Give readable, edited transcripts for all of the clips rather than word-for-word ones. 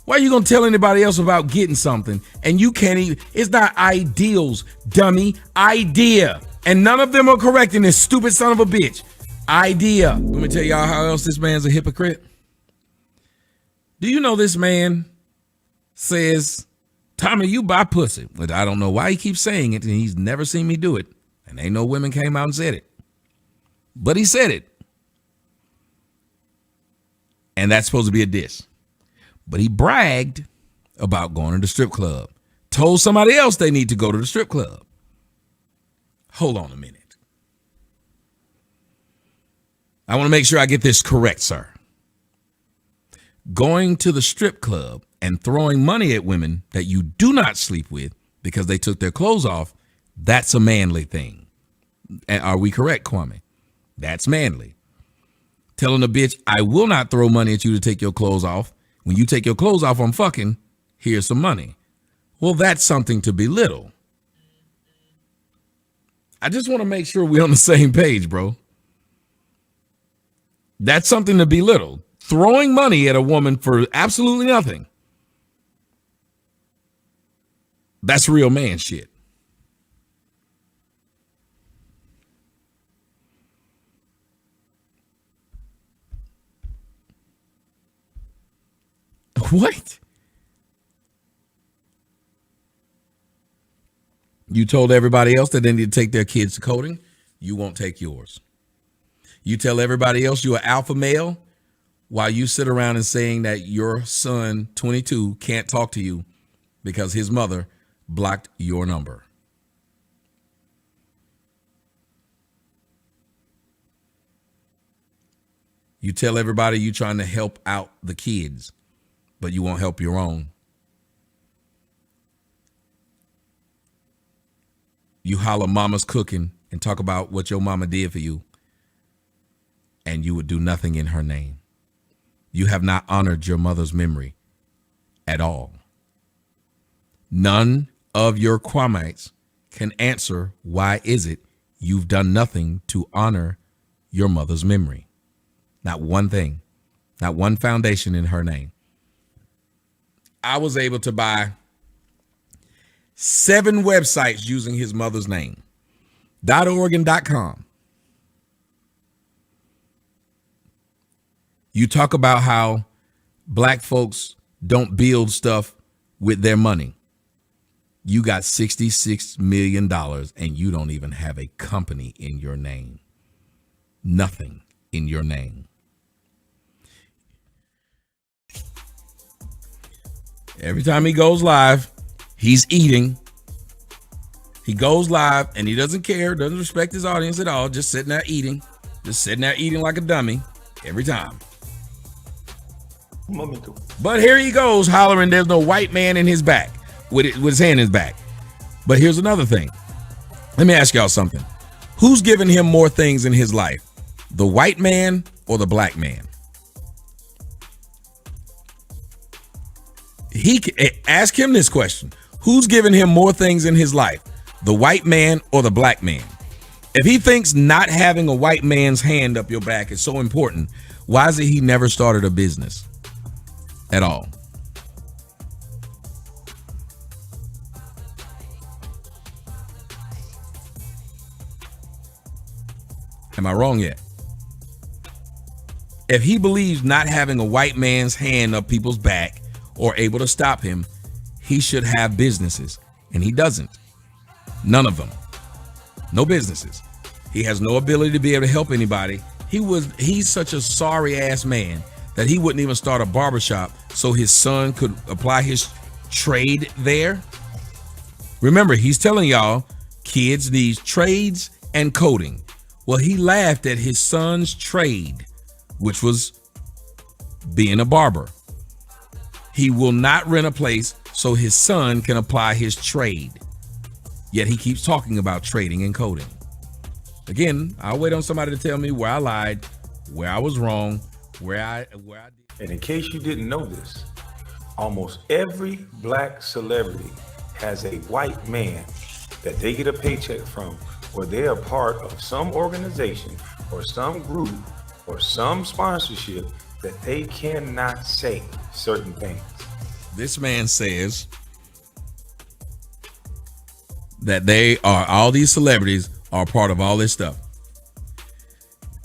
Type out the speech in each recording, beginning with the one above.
Why are you going to tell anybody else about getting something and you can't even? It's not ideals, dummy. Idea. And none of them are correct in this stupid son of a bitch. Idea. Let me tell y'all how else this man's a hypocrite. Do you know this man says, Tommy, you buy pussy? But I don't know why he keeps saying it, and he's never seen me do it. And ain't no women came out and said it. But he said it. And that's supposed to be a diss. But he bragged about going to the strip club. Told somebody else they need to go to the strip club. Hold on a minute. I want to make sure I get this correct, sir. Going to the strip club and throwing money at women that you do not sleep with because they took their clothes off, that's a manly thing. And are we correct, Kwame? That's manly. Telling a bitch, I will not throw money at you to take your clothes off. When you take your clothes off, I'm fucking. Here's some money. Well, that's something to belittle. I just want to make sure we're on the same page, bro. That's something to belittle. Throwing money at a woman for absolutely nothing. That's real man shit. What? You told everybody else that they need to take their kids to coding. You won't take yours. You tell everybody else you're an alpha male while you sit around and saying that your son, 22, can't talk to you because his mother blocked your number. You tell everybody you're trying to help out the kids, but you won't help your own. You holler mama's cooking and talk about what your mama did for you, and you would do nothing in her name. You have not honored your mother's memory at all. None of your Kwamites can answer why is it you've done nothing to honor your mother's memory. Not one thing, not one foundation in her name. I was able to buy 7 websites using his mother's name. .org.com. You talk about how black folks don't build stuff with their money. You got $66 million and you don't even have a company in your name. Nothing in your name. Every time he goes live, he's eating. He goes live and he doesn't care, doesn't respect his audience at all, just sitting there eating. Just sitting there eating like a dummy every time. But here he goes hollering there's no white man in his back with his hand in his back. But here's another thing. Let me ask y'all something. Who's giving him more things in his life? The white man or the black man? Ask him this question. Who's giving him more things in his life? The white man or the black man? If he thinks not having a white man's hand up your back is so important, why is it he never started a business at all? Am I wrong yet? If he believes not having a white man's hand up people's back or able to stop him, he should have businesses, and he doesn't. None of them. No businesses. He has no ability to be able to help anybody. He's such a sorry ass man that he wouldn't even start a barbershop so his son could apply his trade there. Remember, he's telling y'all kids need trades and coding. Well, he laughed at his son's trade, which was being a barber. He will not rent a place so his son can apply his trade. Yet he keeps talking about trading and coding. Again, I'll wait on somebody to tell me where I lied, where I was wrong, where I did. And in case you didn't know this, almost every black celebrity has a white man that they get a paycheck from, or they are part of some organization or some group or some sponsorship that they cannot say certain things. This man says that all these celebrities are part of all this stuff.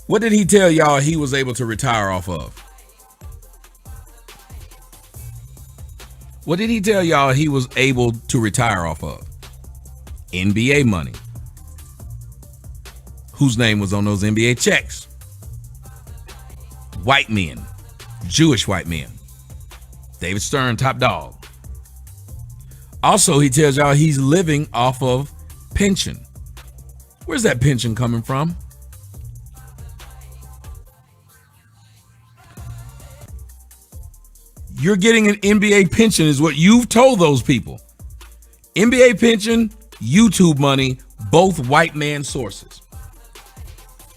What did he tell y'all he was able to retire off of? What did he tell y'all he was able to retire off of? NBA money. Whose name was on those NBA checks? White men. Jewish white men. David Stern, top dog. Also, he tells y'all he's living off of pension. Where's that pension coming from? You're getting an NBA pension is what you've told those people. NBA pension, YouTube money, both white man sources.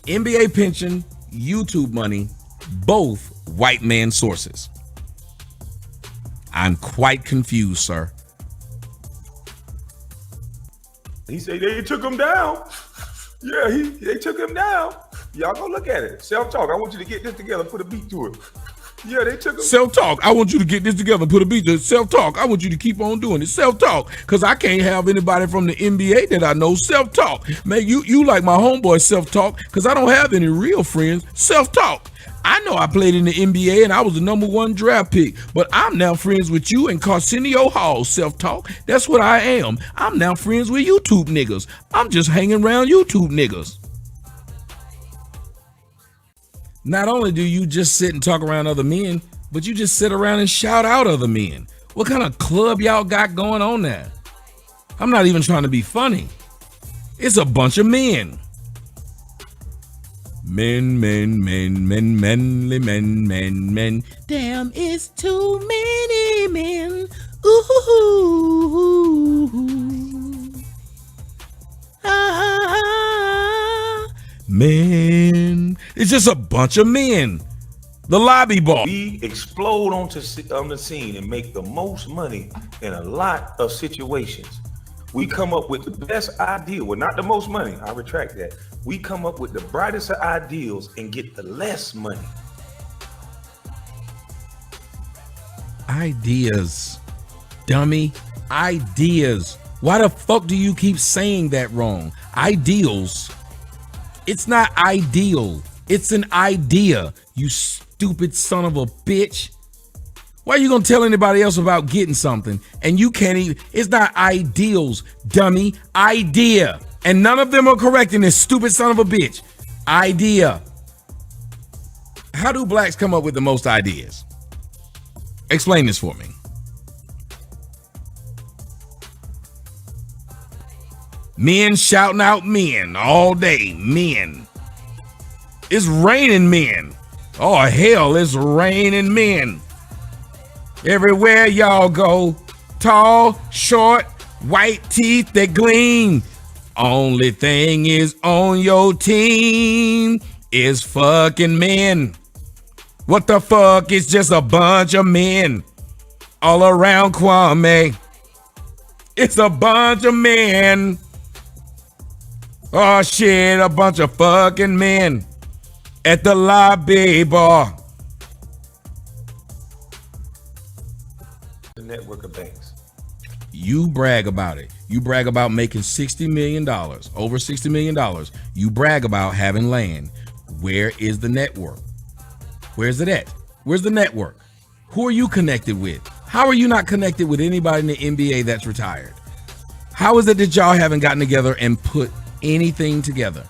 NBA pension, YouTube money, both white man sources. I'm quite confused, sir. He said they took him down. Yeah, they took him down. Y'all go look at it. Self-talk. I want you to get this together, put a beat to it. Yeah, they took him. Self-talk. I want you to get this together and put a beat to it. Self-talk. I want you to keep on doing it. Self-talk. Because I can't have anybody from the NBA that I know. Self-talk. Man, you like my homeboy self-talk because I don't have any real friends. Self-talk. I know I played in the NBA and I was the #1 draft pick, but I'm now friends with you and Arsenio Hall. Self-talk. That's what I am. I'm now friends with YouTube niggas. I'm just hanging around YouTube niggas. Not only do you just sit and talk around other men, but you just sit around and shout out other men. What kind of club y'all got going on there? I'm not even trying to be funny. It's a bunch of men. Men. Damn, it's too many men. Ooh. Men. It's just a bunch of men. The lobby ball. We explode on the scene and make the most money in a lot of situations. We come up with the best idea. Well, not the most money. I retract that. We come up with the brightest of ideals and get the less money. Ideas. Dummy. Ideas. Why the fuck do you keep saying that wrong? Ideals. It's not ideal. It's an idea, you stupid son of a bitch. Why are you gonna tell anybody else about getting something and you can't even? It's not ideals, dummy. Idea. And none of them are correct in this stupid son of a bitch. Idea. How do blacks come up with the most ideas? Explain this for me. Men shouting out men all day. Men. It's raining men. Oh, hell, it's raining men. Everywhere y'all go. Tall, short, white teeth that gleam. Only thing is on your team is fucking men. What the fuck? It's just a bunch of men all around Kwame. It's a bunch of men. Oh shit, a bunch of fucking men at the lobby bar. The network of banks. You brag about it. You brag about making $60 million, over $60 million. You brag about having land. Where is the network? Where's it at? Where's the network? Who are you connected with? How are you not connected with anybody in the NBA that's retired? How is it that y'all haven't gotten together and put anything together?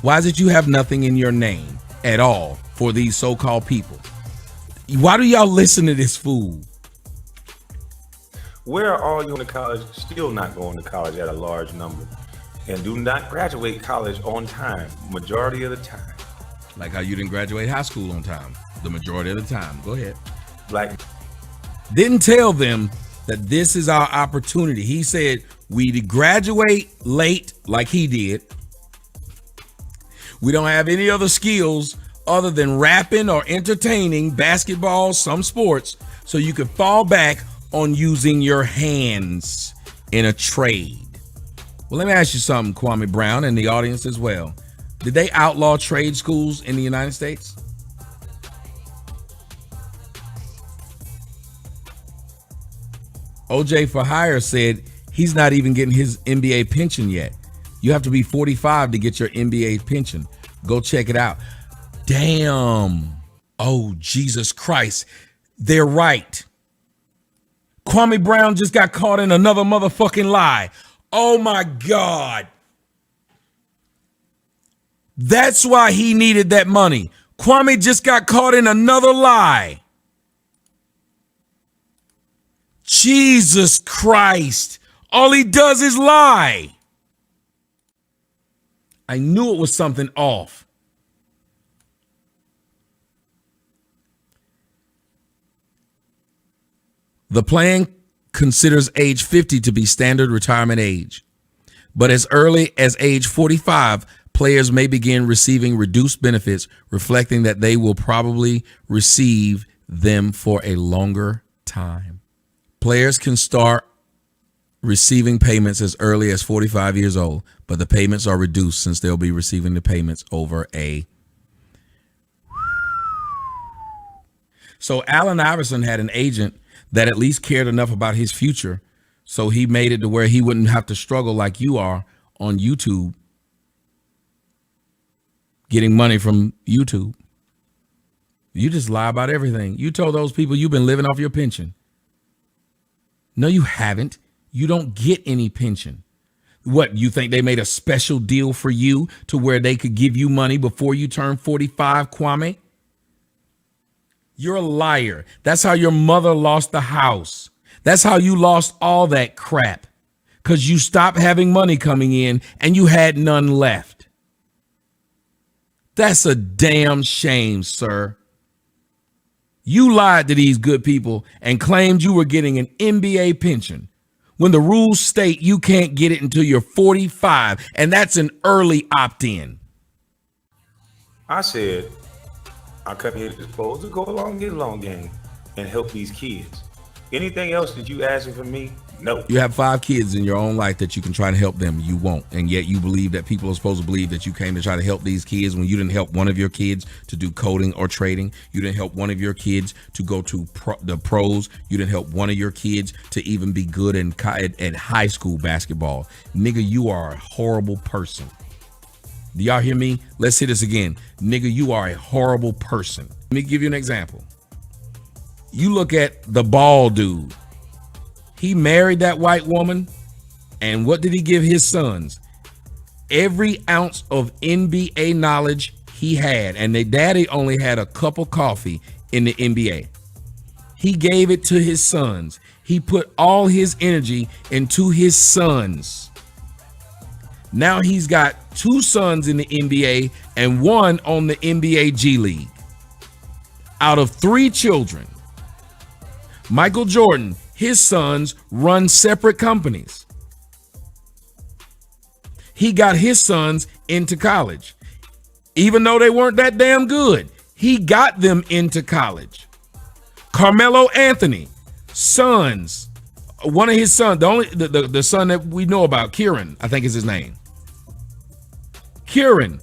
Why is it you have nothing in your name at all for these so-called people? Why do y'all listen to this fool? Where are all you in college still not going to college at a large number and do not graduate college on time, majority of the time? Like how you didn't graduate high school on time, the majority of the time. Go ahead. Black didn't tell them that this is our opportunity. He said we graduate late like he did. We don't have any other skills other than rapping or entertaining, basketball, some sports, so you can fall back on using your hands in a trade. Well, let me ask you something, Kwame Brown, and the audience as well. Did they outlaw trade schools in the United States? OJ for Hire said he's not even getting his NBA pension yet. You have to be 45 to get your NBA pension. Go check it out. Damn. Oh, Jesus Christ. They're right. Kwame Brown just got caught in another motherfucking lie. Oh my God. That's why he needed that money. Kwame just got caught in another lie. Jesus Christ. All he does is lie. I knew it was something off. The plan considers age 50 to be standard retirement age. But as early as age 45, players may begin receiving reduced benefits, reflecting that they will probably receive them for a longer time. Players can start receiving payments as early as 45 years old, but the payments are reduced since they'll be receiving the payments over a... So Allen Iverson had an agent that at least cared enough about his future, so he made it to where he wouldn't have to struggle like you are on YouTube, getting money from YouTube. You just lie about everything. You told those people you've been living off your pension. No, you haven't. You don't get any pension. What, you think they made a special deal for you to where they could give you money before you turn 45, Kwame? You're a liar. That's how your mother lost the house. That's how you lost all that crap. Because you stopped having money coming in and you had none left. That's a damn shame, sir. You lied to these good people and claimed you were getting an NBA pension when the rules state you can't get it until you're 45, and that's an early opt-in. I said, I come here to dispose to go along, get along game, and help these kids. Anything else that you asking from me? No. You have 5 kids in your own life that you can try to help them. You won't. And yet you believe that people are supposed to believe that you came to try to help these kids when you didn't help one of your kids to do coding or trading. You didn't help one of your kids to go to the pros. You didn't help one of your kids to even be good at high school basketball. Nigga, you are a horrible person. Do y'all hear me? Let's hear this again. Nigga, you are a horrible person. Let me give you an example. You look at the bald dude. He married that white woman, and what did he give his sons? Every ounce of NBA knowledge he had, and their daddy only had a cup of coffee in the NBA. He gave it to his sons. He put all his energy into his sons. Now he's got 2 sons in the NBA and 1 on the NBA G League. Out of 3 children, Michael Jordan, his sons run separate companies. He got his sons into college. Even though they weren't that damn good, he got them into college. Carmelo Anthony, sons, one of his sons, the son that we know about, Kieran, I think is his name. Kieran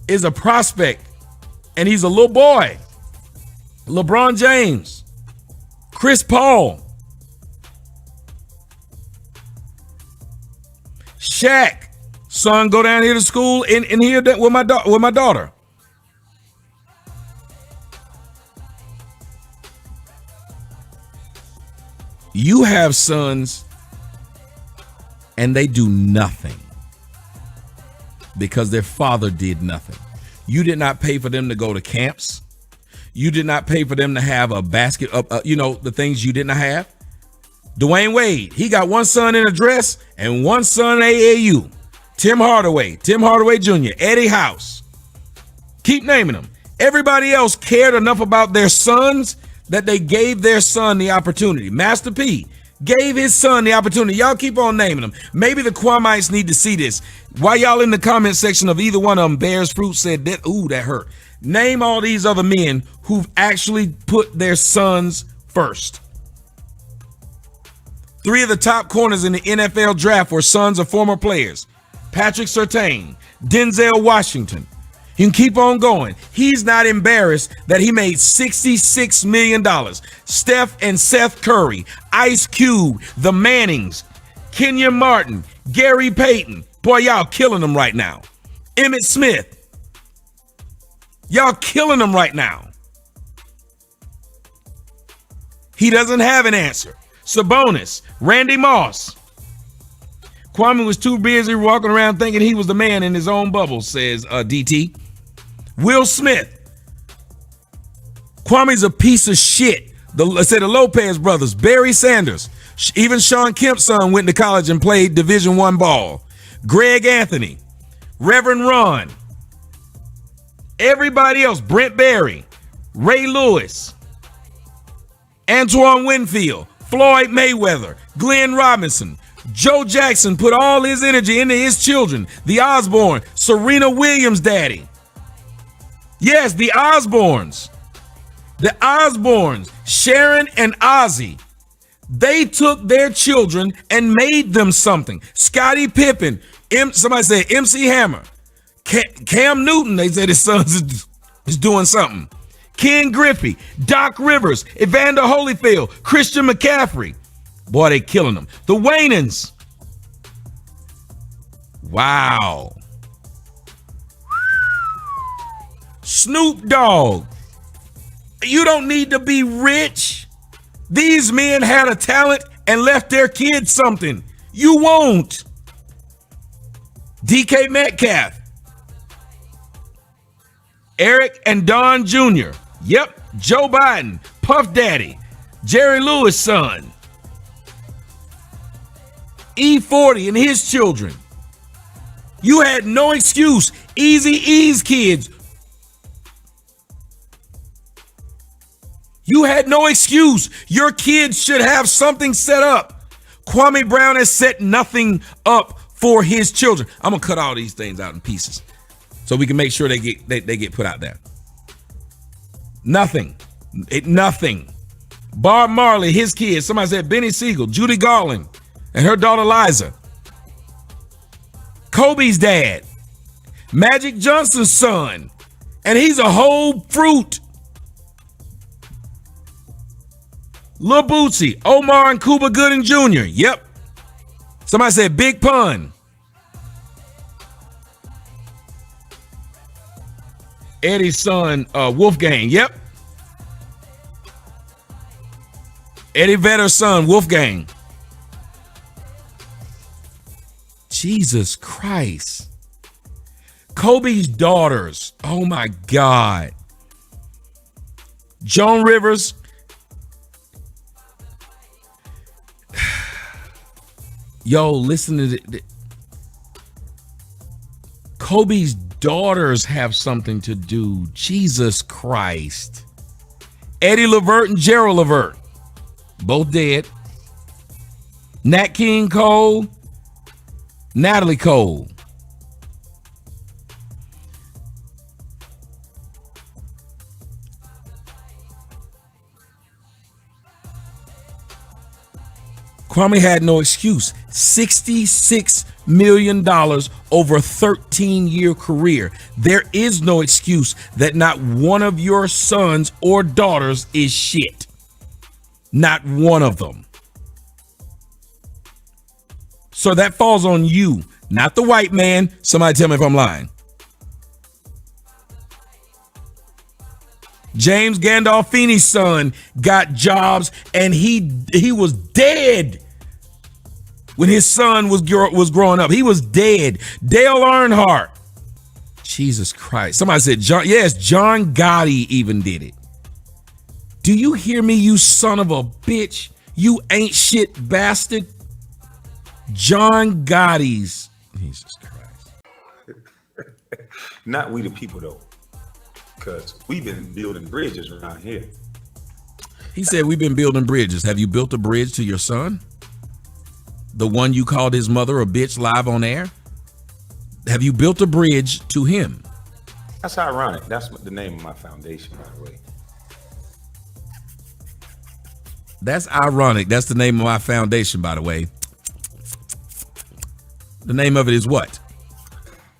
is a prospect, and he's a little boy. LeBron James, Chris Paul, Shaq, son, go down here to school and here with my daughter. You have sons and they do nothing because their father did nothing. You did not pay for them to go to camps. You did not pay for them to have a basket of, the things you didn't have. Dwayne Wade, he got 1 son in a dress and 1 son in AAU. Tim Hardaway Jr., Eddie House. Keep naming them. Everybody else cared enough about their sons that they gave their son the opportunity. Master P gave his son the opportunity. Y'all keep on naming them. Maybe the Kwamites need to see this. While y'all in the comment section of either one of them, Bears Fruit said that, ooh, that hurt. Name all these other men who've actually put their sons first. 3 of the top corners in the NFL draft were sons of former players. Patrick Surtain, Denzel Washington. You can keep on going. He's not embarrassed that he made $66 million. Steph and Seth Curry, Ice Cube, the Mannings, Kenyon Martin, Gary Payton. Boy, y'all killing them right now. Emmitt Smith. Y'all killing them right now. He doesn't have an answer. Sabonis, Randy Moss. Kwame was too busy walking around thinking he was the man in his own bubble, says DT. Will Smith. Kwame's a piece of shit. The Lopez brothers, Barry Sanders. Even Sean Kemp's son went to college and played Division I ball. Greg Anthony. Reverend Ron. Everybody else, Brent Barry. Ray Lewis. Antoine Winfield. Floyd Mayweather. Glenn Robinson. Joe Jackson put all his energy into his children. The Osbourne. Serena Williams' daddy. Yes, the Osbournes. The Osbournes, Sharon and Ozzy. They took their children and made them something. Scottie Pippen. Somebody said MC Hammer. Cam Newton, they said his son is doing something. Ken Griffey. Doc Rivers. Evander Holyfield. Christian McCaffrey. Boy, they killing them. The Waynans. Wow. Snoop Dogg. You don't need to be rich. These men had a talent and left their kids something. You won't. DK Metcalf. Eric and Don Jr. Yep. Joe Biden. Puff Daddy. Jerry Lewis' son. E40 and his children. You had no excuse. Eazy-E's kids. You had no excuse. Your kids should have something set up. Kwame Brown has set nothing up for his children. I'm gonna cut all these things out in pieces so we can make sure they get put out there. Nothing. Nothing. Bob Marley, his kids. Somebody said Benny Siegel, Judy Garland, and her daughter Liza. Kobe's dad. Magic Johnson's son. And he's a whole fruit. Lil Bootsy, Omar and Cuba Gooding Jr. Yep. Somebody said Big Pun. Eddie's son, Wolfgang. Yep. Eddie Vedder's son, Wolfgang. Jesus Christ. Kobe's daughters. Oh my God. Joan Rivers. Yo, listen to the Kobe's daughters have something to do. Jesus Christ. Eddie Levert and Gerald Levert. Both dead. Nat King Cole. Natalie Cole. Kwame had no excuse. $66 million over a 13-year career. There is no excuse that not one of your sons or daughters is shit. Not one of them. So that falls on you, not the white man. Somebody tell me if I'm lying. James Gandolfini's son got jobs and he was dead when his son was growing up. He was dead. Dale Earnhardt. Jesus Christ. Somebody said, John Gotti even did it. Do you hear me, you son of a bitch? You ain't shit bastard. John Gotti's. Jesus Christ. Not we the people, though. Because we've been building bridges around here. He said we've been building bridges. Have you built a bridge to your son? The one you called his mother a bitch live on air? Have you built a bridge to him? That's ironic. That's the name of my foundation, by the way. That's ironic. That's the name of my foundation, by the way. The name of it is what?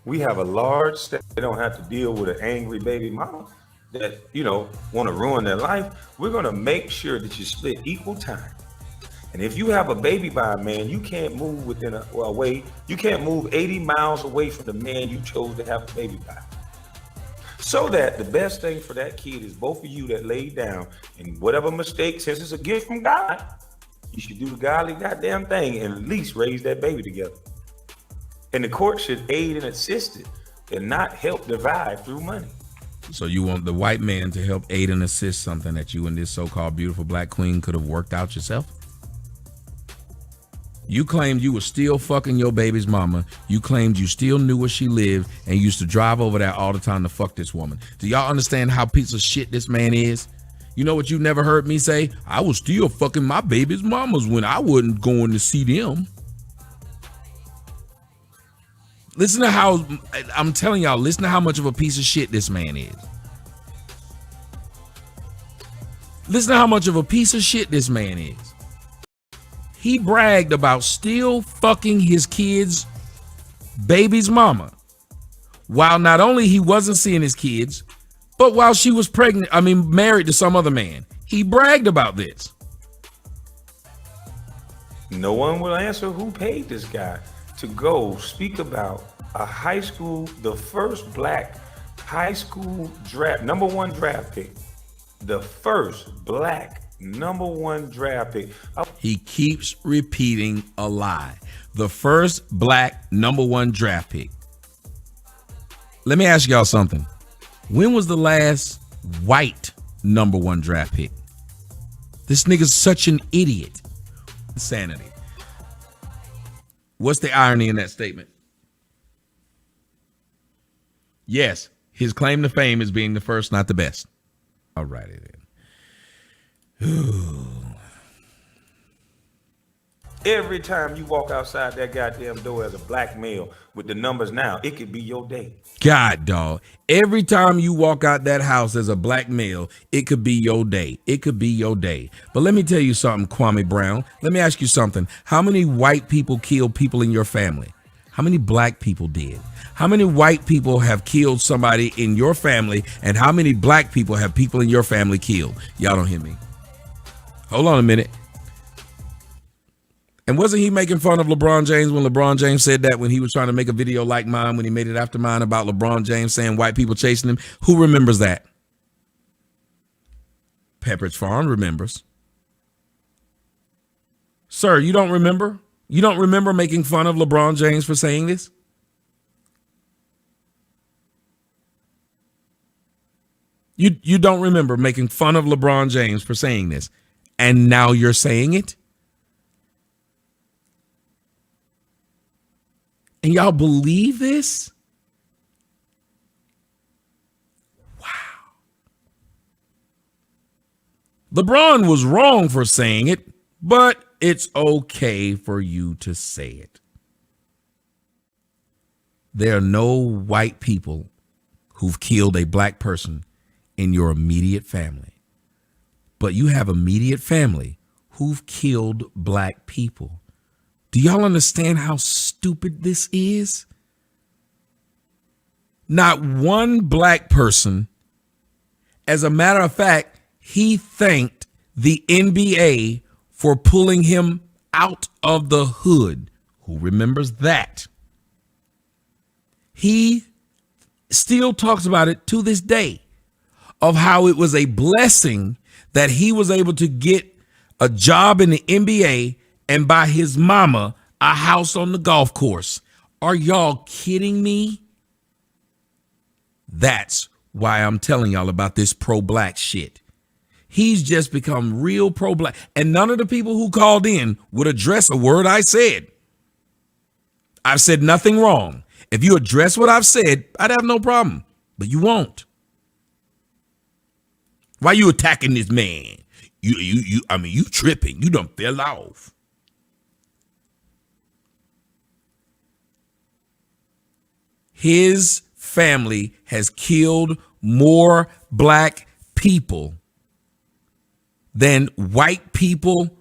We have a large staff. They don't have to deal with an angry baby mama that, want to ruin their life. We're going to make sure that you split equal time. And if you have a baby by a man, you can't move within a way. You can't move 80 miles away from the man you chose to have a baby by. So that the best thing for that kid is both of you that laid down, and whatever mistake, since it's a gift from God, you should do the godly goddamn thing and at least raise that baby together. And the court should aid and assist it and not help divide through money. So you want the white man to help aid and assist something that you and this so-called beautiful black queen could have worked out yourself? You claimed you were still fucking your baby's mama. You claimed you still knew where she lived and used to drive over there all the time to fuck this woman. Do y'all understand how piece of shit this man is? You know what you never heard me say? I was still fucking my baby's mamas when I wasn't going to see them. Listen to how, I'm telling y'all, listen to how much of a piece of shit this man is. Listen to how much of a piece of shit this man is. He bragged about still fucking his kid's baby's mama while not only he wasn't seeing his kids, but while she was married to some other man. He bragged about this. No one will answer who paid this guy to go speak about a high school, the first black high school draft, number one draft pick, the first black number one draft pick. He keeps repeating a lie. The first black number one draft pick. Let me ask y'all something. When was the last white number one draft pick? This nigga's such an idiot. Insanity. What's the irony in that statement? Yes, his claim to fame is being the first, not the best. All righty then. Every time you walk outside that goddamn door as a black male with the numbers now, it could be your day. God, dog. Every time you walk out that house as a black male, it could be your day. It could be your day. But let me tell you something, Kwame Brown. Let me ask you something. How many white people killed people in your family? How many black people did? How many white people have killed somebody in your family? And how many black people have people in your family killed? Y'all don't hear me. Hold on a minute. And wasn't he making fun of LeBron James when LeBron James said that when he was trying to make a video like mine, when he made it after mine about LeBron James saying white people chasing him? Who remembers that? Pepperidge Farm remembers. Sir, you don't remember? You don't remember making fun of LeBron James for saying this? You don't remember making fun of LeBron James for saying this, and now you're saying it? And y'all believe this? Wow. LeBron was wrong for saying it, but it's okay for you to say it. There are no white people who've killed a black person in your immediate family, but you have immediate family who've killed black people. Do y'all understand how stupid this is? Not one black person. As a matter of fact, he thanked the NBA for pulling him out of the hood. Who remembers that? He still talks about it to this day, of how it was a blessing that he was able to get a job in the NBA and buy his mama a house on the golf course. Are y'all kidding me? That's why I'm telling y'all about this pro-black shit. He's just become real pro-black. And none of the people who called in would address a word I said. I've said nothing wrong. If you address what I've said, I'd have no problem. But you won't. Why you attacking this man? You tripping. You done fell off. His family has killed more black people than white people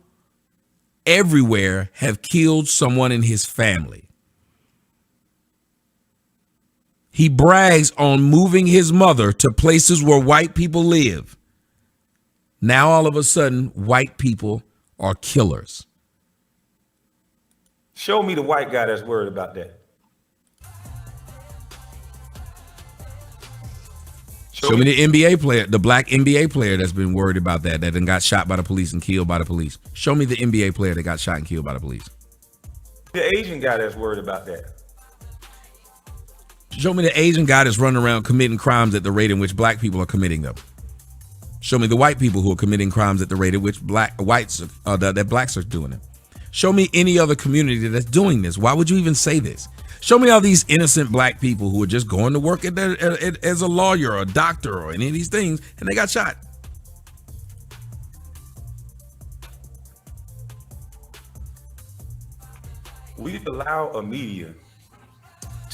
everywhere have killed someone in his family. He brags on moving his mother to places where white people live. Now, all of a sudden, white people are killers. Show me the white guy that's worried about that. Show me the NBA player, the black NBA player that's been worried about that then got shot by the police and killed by the police. Show me the NBA player that got shot and killed by the police. The Asian guy that's worried about that. Show me the Asian guy that's running around committing crimes at the rate in which black people are committing them. Show me the white people who are committing crimes at the rate at which that blacks are doing it. Show me any other community that's doing this. Why would you even say this? Show me all these innocent black people who are just going to work as a lawyer or a doctor or any of these things, and they got shot. We allow a media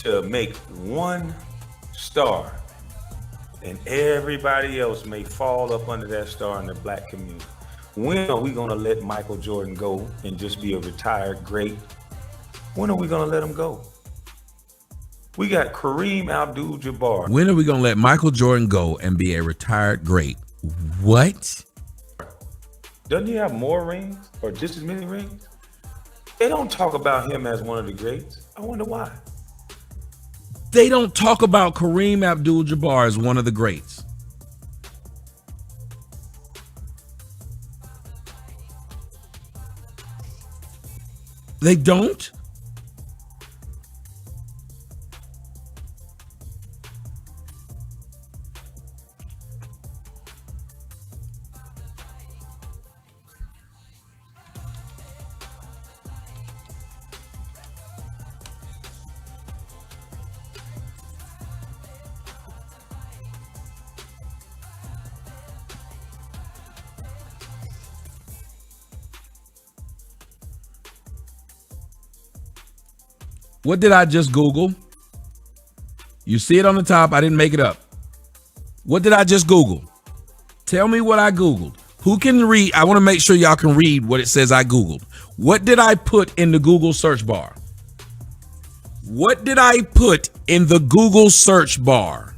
to make one star, and everybody else may fall up under that star in the black community. When are we going to let Michael Jordan go and just be a retired great? When are we going to let him go? We got Kareem Abdul-Jabbar. When are we going to let Michael Jordan go and be a retired great? What? Doesn't he have more rings or just as many rings? They don't talk about him as one of the greats. I wonder why. They don't talk about Kareem Abdul-Jabbar as one of the greats. They don't? What did I just Google? You see it on the top. I didn't make it up. What did I just Google? Tell me what I Googled. Who can read? I want to make sure y'all can read what it says I Googled. What did I put in the Google search bar? What did I put in the Google search bar?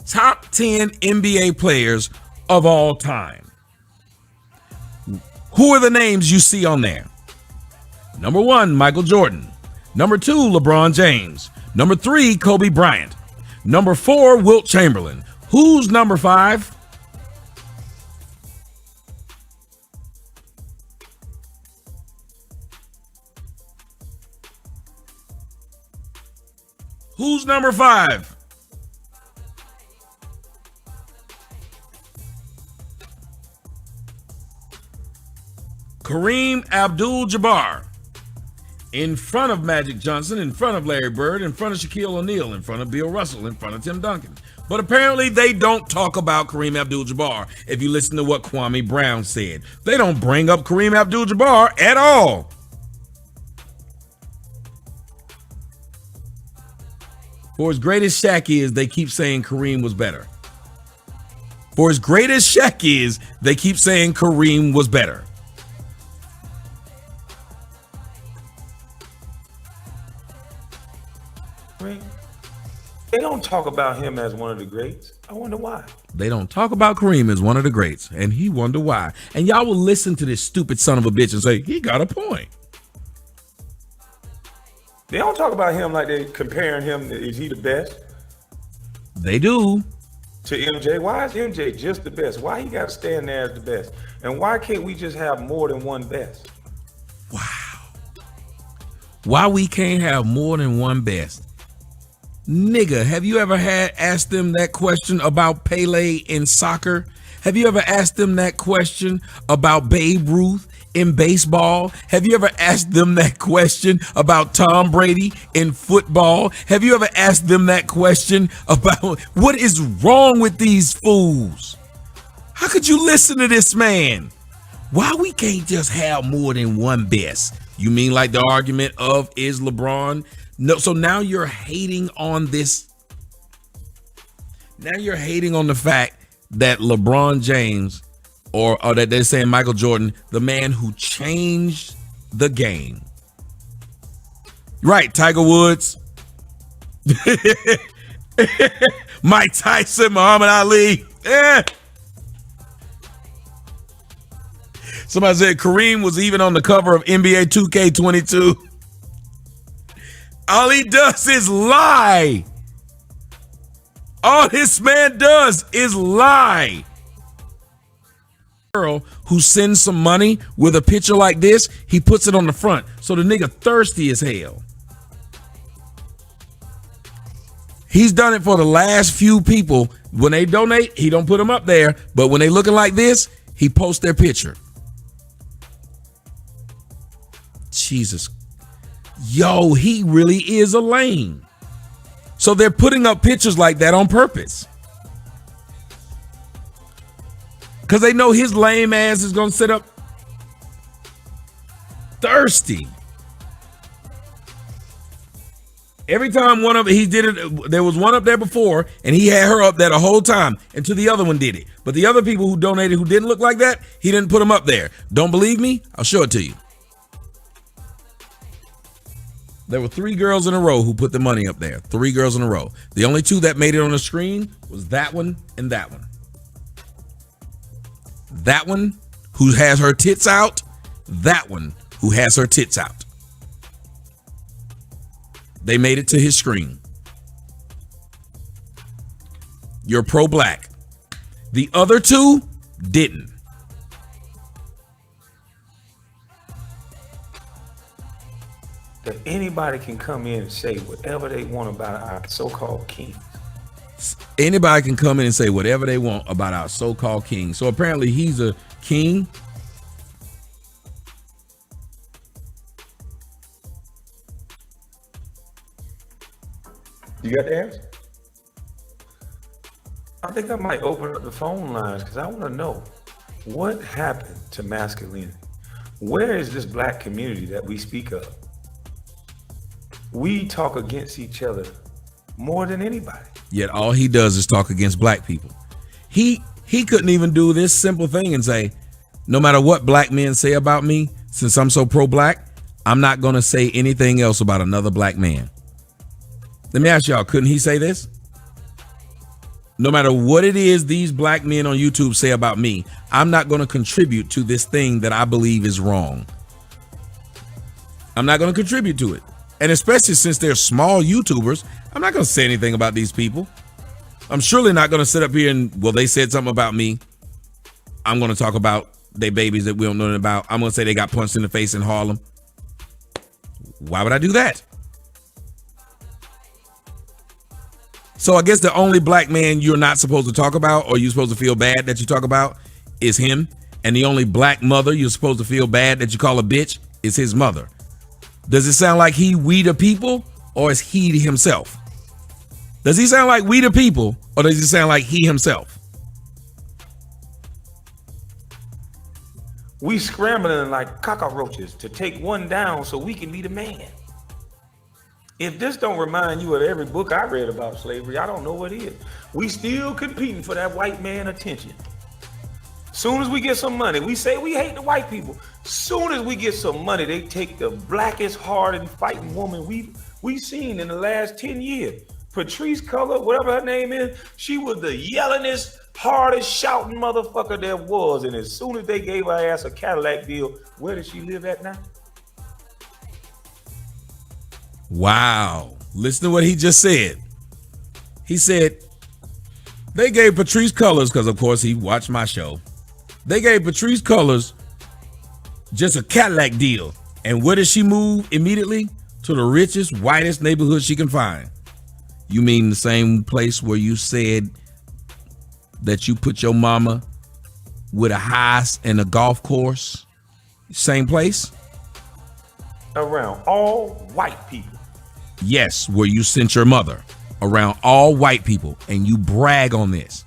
Top 10 NBA players of all time. Who are the names you see on there? Number 1, Michael Jordan. Number 2, LeBron James. Number 3, Kobe Bryant. Number 4, Wilt Chamberlain. Who's number 5? Who's number 5? Kareem Abdul-Jabbar, in front of Magic Johnson, in front of Larry Bird, in front of Shaquille O'Neal, in front of Bill Russell, in front of Tim Duncan. But apparently they don't talk about Kareem Abdul-Jabbar. If you listen to what Kwame Brown said, they don't bring up Kareem Abdul-Jabbar at all. For as great as Shaq is, they keep saying Kareem was better. For as great as Shaq is, they keep saying Kareem was better. They don't talk about him as one of the greats. I wonder why. They don't talk about Kareem as one of the greats, and he wonder why. And y'all will listen to this stupid son of a bitch and say, he got a point. They don't talk about him like they comparing him. Is he the best? They do. To MJ. Why is MJ just the best? Why he got to stand there as the best? And why can't we just have more than one best? Wow. Why we can't have more than one best? Nigga, have you ever asked them that question about Pele in soccer? Have you ever asked them that question about Babe Ruth in baseball? Have you ever asked them that question about Tom Brady in football? Have you ever asked them that question about what is wrong with these fools? How could you listen to this man? Why we can't just have more than one best? You mean like the argument of is LeBron? No, so now you're hating on this. Now you're hating on the fact that LeBron James or that they're saying Michael Jordan, the man who changed the game. Right, Tiger Woods, Mike Tyson, Muhammad Ali. Yeah. Somebody said Kareem was even on the cover of NBA 2K22. All he does is lie. All this man does is lie. Girl who sends some money with a picture like this, he puts it on the front. So the nigga thirsty as hell. He's done it for the last few people. When they donate, he don't put them up there. But when they looking like this, he posts their picture. Jesus. Yo, he really is a lame. So they're putting up pictures like that on purpose. Because they know his lame ass is going to sit up thirsty. Every time he did it, there was one up there before, and he had her up there the whole time until the other one did it. But the other people who donated who didn't look like that, he didn't put them up there. Don't believe me? I'll show it to you. There were 3 girls in a row who put the money up there. 3 girls in a row. The only 2 that made it on the screen was that one and that one. That one who has her tits out. That one who has her tits out. They made it to his screen. You're pro-black. The other 2 didn't. That anybody can come in and say whatever they want about our so-called kings. Anybody can come in and say whatever they want about our so-called king. So apparently he's a king. You got the answer? I think I might open up the phone lines because I want to know what happened to masculinity. Where is this black community that we speak of? We talk against each other more than anybody. Yet all he does is talk against black people. He couldn't even do this simple thing and say, no matter what black men say about me, since I'm so pro-black, I'm not going to say anything else about another black man. Let me ask y'all, couldn't he say this? No matter what it is these black men on YouTube say about me, I'm not going to contribute to this thing that I believe is wrong. I'm not going to contribute to it. And especially since they're small YouTubers, I'm not going to say anything about these people. I'm surely not going to sit up here and, well, they said something about me. I'm going to talk about their babies that we don't know anything about. I'm going to say they got punched in the face in Harlem. Why would I do that? So I guess the only black man you're not supposed to talk about, or you're supposed to feel bad that you talk about, is him. And the only black mother you're supposed to feel bad that you call a bitch is his mother. Does it sound like we the people, or is he himself? Does he sound like we the people, or does he sound like he himself? We scrambling like cockroaches to take one down so we can be the man. If this don't remind you of every book I read about slavery, I don't know what is. We still competing for that white man attention. Soon as we get some money, we say we hate the white people. Soon as we get some money, they take the blackest hearted fighting woman we've seen in the last 10 years. Patrice Color, whatever her name is, she was the yellingest, hardest shouting motherfucker there was. And as soon as they gave her ass a Cadillac deal, where does she live at now? Wow. Listen to what he just said. He said, they gave Patrice Colors, because of course he watched my show. They gave Patrice Colors just a Cadillac deal. And where does she move immediately? To the richest, whitest neighborhood she can find. You mean the same place where you said that you put your mama with a house and a golf course? Same place? Around all white people. Yes, where you sent your mother, around all white people, and you brag on this.